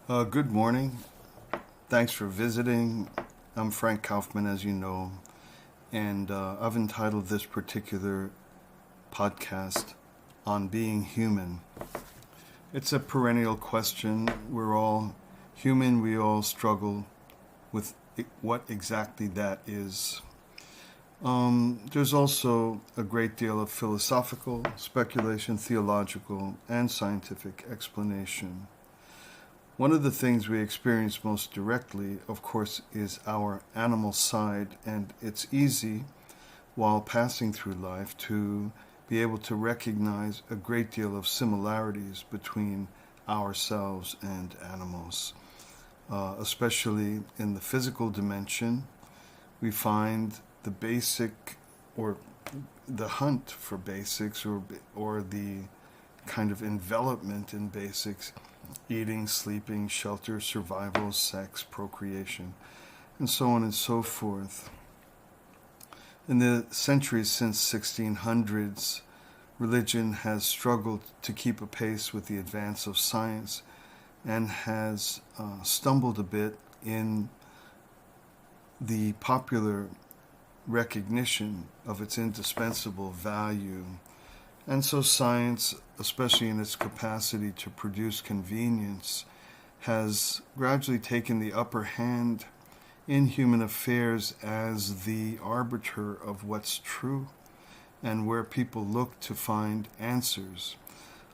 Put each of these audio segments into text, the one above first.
Good morning. Thanks for visiting. I'm Frank Kaufmann, as you know, and I've entitled this particular podcast on being human. It's a perennial question. We're all human. We all struggle with what exactly that is. There's also a great deal of philosophical speculation, theological, and scientific explanation. One of the things we experience most directly, of course, is our animal side, and it's easy, while passing through life, to be able to recognize a great deal of similarities between ourselves and animals. Especially in the physical dimension, we find the basic, or the hunt for basics, or the kind of envelopment in basics: eating, sleeping, shelter, survival, sex, procreation, and so on and so forth. In the centuries since 1600s, religion has struggled to keep a pace with the advance of science and has stumbled a bit in the popular recognition of its indispensable value. And so science, especially in its capacity to produce convenience, has gradually taken the upper hand in human affairs as the arbiter of what's true and where people look to find answers.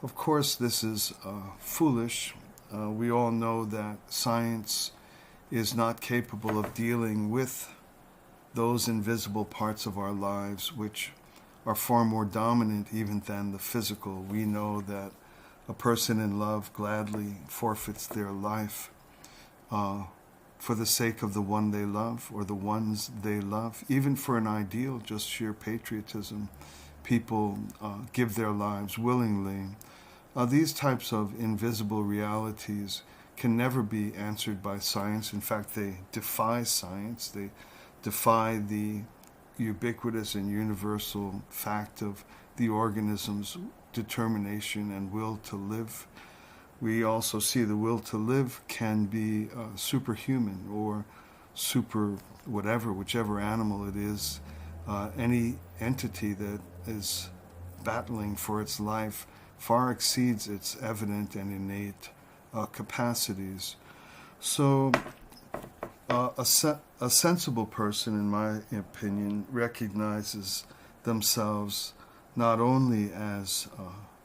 Of course, this is foolish. We all know that science is not capable of dealing with those invisible parts of our lives which are far more dominant even than the physical. We know that a person in love gladly forfeits their life for the sake of the one they love or the ones they love. Even for an ideal, just sheer patriotism, people give their lives willingly. These types of invisible realities can never be answered by science. In fact, they defy science. They defy the ubiquitous and universal fact of the organism's determination and will to live. We also see the will to live can be superhuman or super whatever, whichever animal it is. Any entity that is battling for its life far exceeds its evident and innate capacities. So a sensible person, in my opinion, recognizes themselves not only as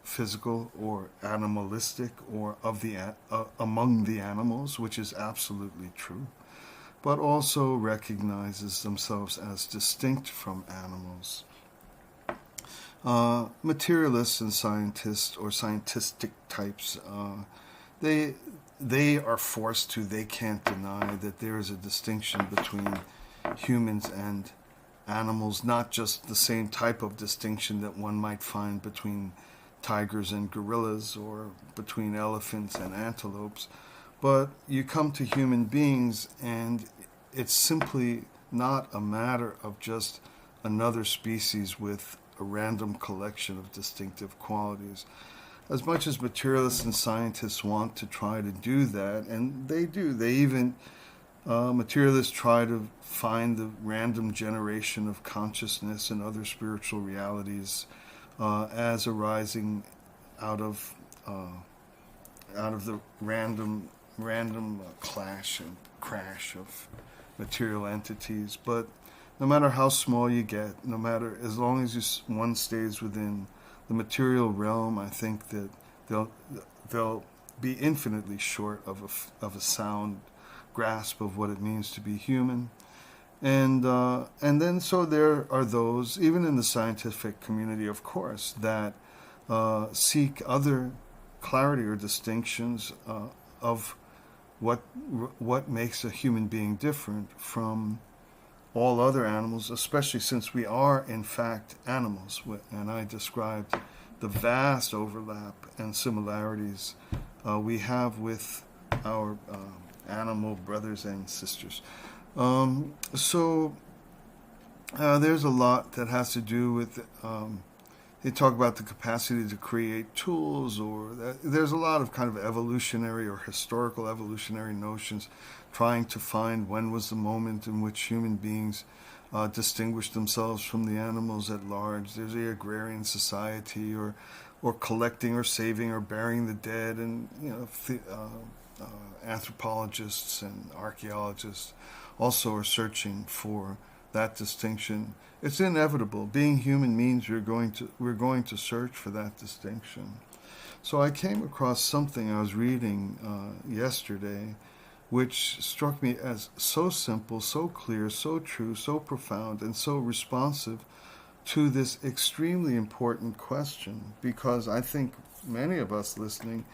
physical or animalistic or among the animals, which is absolutely true, but also recognizes themselves as distinct from animals. Materialists and scientists or scientistic types, they are forced to, they can't deny that there is a distinction between humans and animals, not just the same type of distinction that one might find between tigers and gorillas or between elephants and antelopes, but you come to human beings and it's simply not a matter of just another species with a random collection of distinctive qualities. As much as materialists and scientists want to try to do that, and they do, they even, materialists try to find the random generation of consciousness and other spiritual realities as arising out of the random clash and crash of material entities. But no matter how small you get, no matter, as long as one stays within the material realm, I think that they'll be infinitely short of a sound grasp of what it means to be human. And then so there are those, even in the scientific community, of course, that seek other clarity or distinctions of what makes a human being different from all other animals, especially since we are, in fact, animals. And I described the vast overlap and similarities we have with our animal brothers and sisters. So there's a lot that has to do with they talk about the capacity to create tools, or there's a lot of kind of evolutionary or historical evolutionary notions trying to find when was the moment in which human beings distinguished themselves from the animals at large. There's the agrarian society, or collecting or saving or burying the dead, and anthropologists and archaeologists also are searching for that distinction. It's inevitable. Being human means we're going to search for that distinction. So I came across something I was reading yesterday, which struck me as so simple, so clear, so true, so profound, and so responsive to this extremely important question. Because I think many of us listening,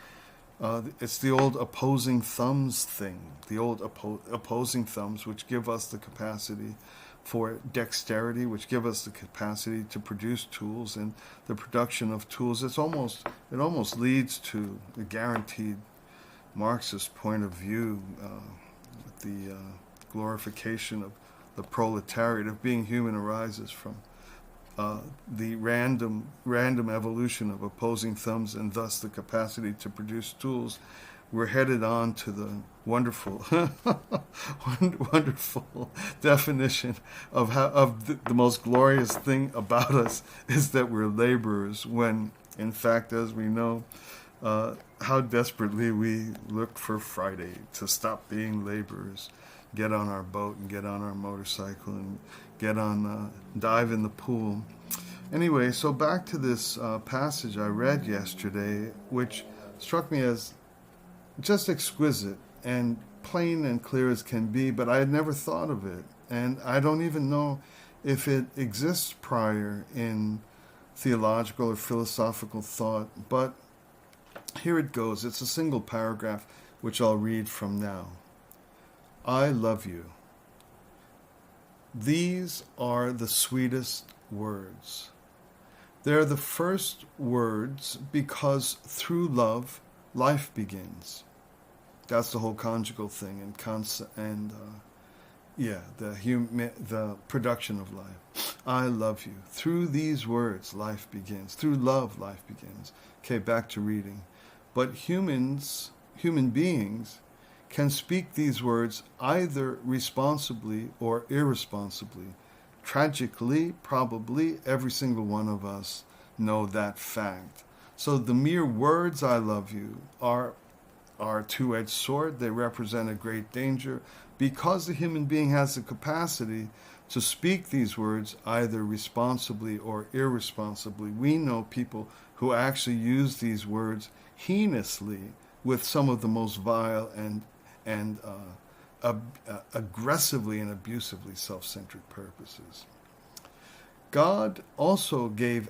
it's the old opposing thumbs thing, the old opposing thumbs, which give us the capacity for dexterity, which give us the capacity to produce tools, and the production of tools. It almost leads to a guaranteed Marxist point of view, the glorification of the proletariat. If being human arises from the random evolution of opposing thumbs, and thus the capacity to produce tools, we're headed on to the wonderful, wonderful definition of the most glorious thing about us is that we're laborers. When, in fact, as we know, how desperately we look for Friday to stop being laborers, get on our boat and get on our motorcycle and get on, dive in the pool. Anyway, so back to this passage I read yesterday, which struck me as just exquisite and plain and clear as can be, but I had never thought of it. And I don't even know if it exists prior in theological or philosophical thought, but here it goes. It's a single paragraph, which I'll read from now. I love you. These are the sweetest words. They're the first words because through love, life begins. That's the whole conjugal thing, the production of life. I love you. Through these words, life begins. Through love, life begins. Okay, back to reading. But human beings, can speak these words either responsibly or irresponsibly. Tragically, probably every single one of us know that fact. So the mere words I love you are a two-edged sword. They represent a great danger because the human being has the capacity to speak these words either responsibly or irresponsibly. We know people who actually use these words heinously with some of the most vile and aggressively and abusively self-centered purposes. God also gave,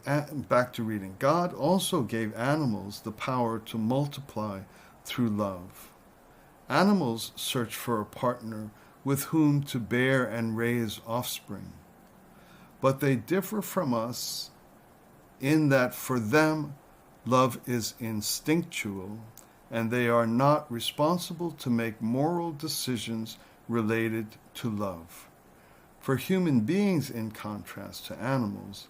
back to reading, God also gave animals the power to multiply through love. Animals search for a partner with whom to bear and raise offspring. But they differ from us in that for them, love is instinctual, and they are not responsible to make moral decisions related to love. For human beings, in contrast to animals,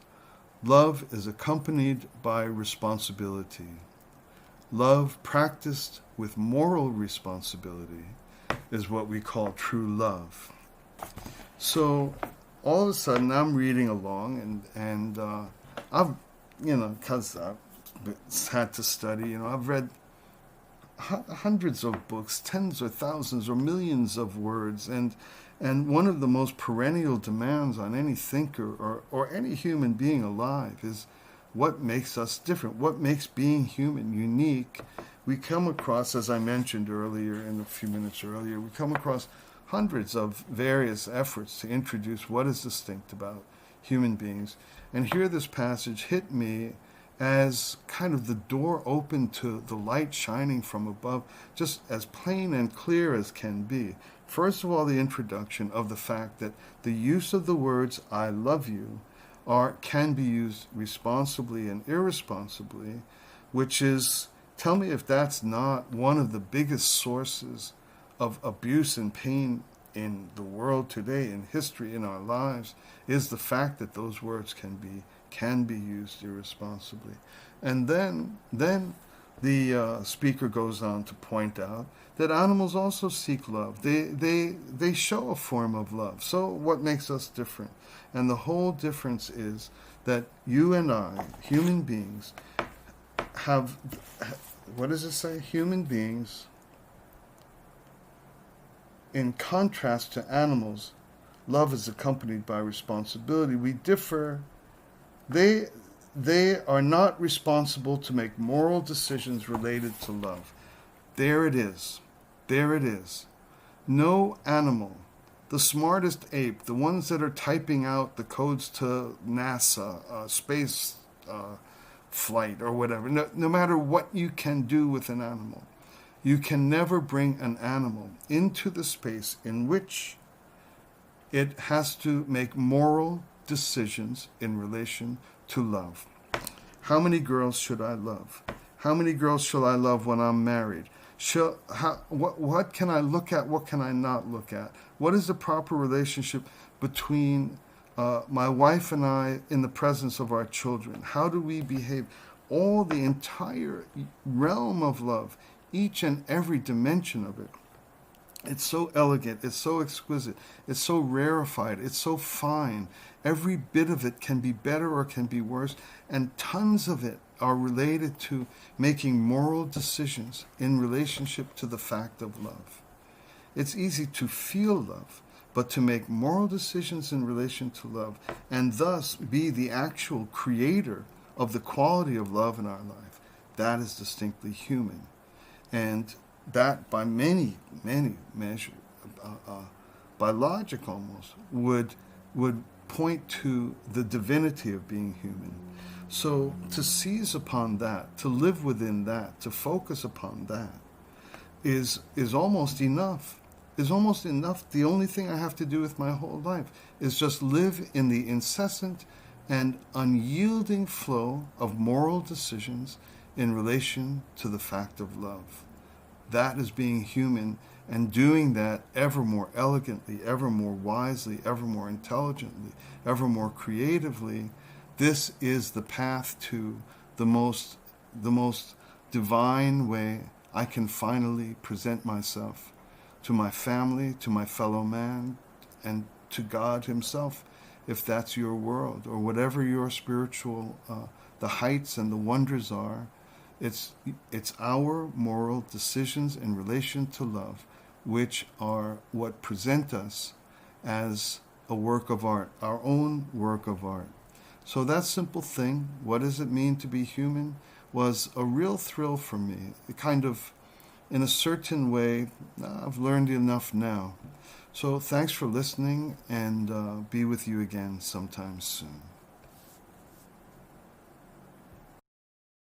love is accompanied by responsibility. Love practiced with moral responsibility is what we call true love. So all of a sudden I'm reading along and I've, because I've had to study, I've read hundreds of books, tens or thousands or millions of words, and one of the most perennial demands on any thinker or any human being alive is what makes us different, what makes being human unique. We come across, as I mentioned earlier, in a few minutes earlier, we come across hundreds of various efforts to introduce what is distinct about human beings. And here this passage hit me as kind of the door open to the light shining from above, just as plain and clear as can be. First of all, the introduction of the fact that the use of the words I love you can be used responsibly and irresponsibly, which is, tell me if that's not one of the biggest sources of abuse and pain in the world today, in history, in our lives, is the fact that those words can be can be used irresponsibly. And then the speaker goes on to point out that animals also seek love. They show a form of love. So what makes us different? And the whole difference is that you and I, human beings, have, what does it say? Human beings, in contrast to animals, love is accompanied by responsibility. We differ. They are not responsible to make moral decisions related to love. There it is. There it is. No animal, the smartest ape, the ones that are typing out the codes to NASA, space flight or whatever, no matter what you can do with an animal, you can never bring an animal into the space in which it has to make moral decisions in relation to love. How many girls should I love? How many girls shall I love when I'm married? What can I look at? What can I not look at? What is the proper relationship between my wife and I in the presence of our children? How do we behave? All the entire realm of love, each and every dimension of it. It's so elegant, it's so exquisite, it's so rarefied, it's so fine. Every bit of it can be better or can be worse, and tons of it are related to making moral decisions in relationship to the fact of love. It's easy to feel love, but to make moral decisions in relation to love, and thus be the actual creator of the quality of love in our life, that is distinctly human. And that by many measures, by logic almost, would point to the divinity of being human. So to seize upon that, to live within that, to focus upon that, is almost enough. Is almost enough. The only thing I have to do with my whole life is just live in the incessant and unyielding flow of moral decisions in relation to the fact of love. That is being human, and doing that ever more elegantly, ever more wisely, ever more intelligently, ever more creatively. This is the path to the most divine way I can finally present myself to my family, to my fellow man, and to God himself, if that's your world, or whatever your spiritual, the heights and the wonders are. It's our moral decisions in relation to love which are what present us as a work of art, our own work of art. So that simple thing, what does it mean to be human, was a real thrill for me. It kind of, in a certain way, I've learned enough now. So thanks for listening, and be with you again sometime soon.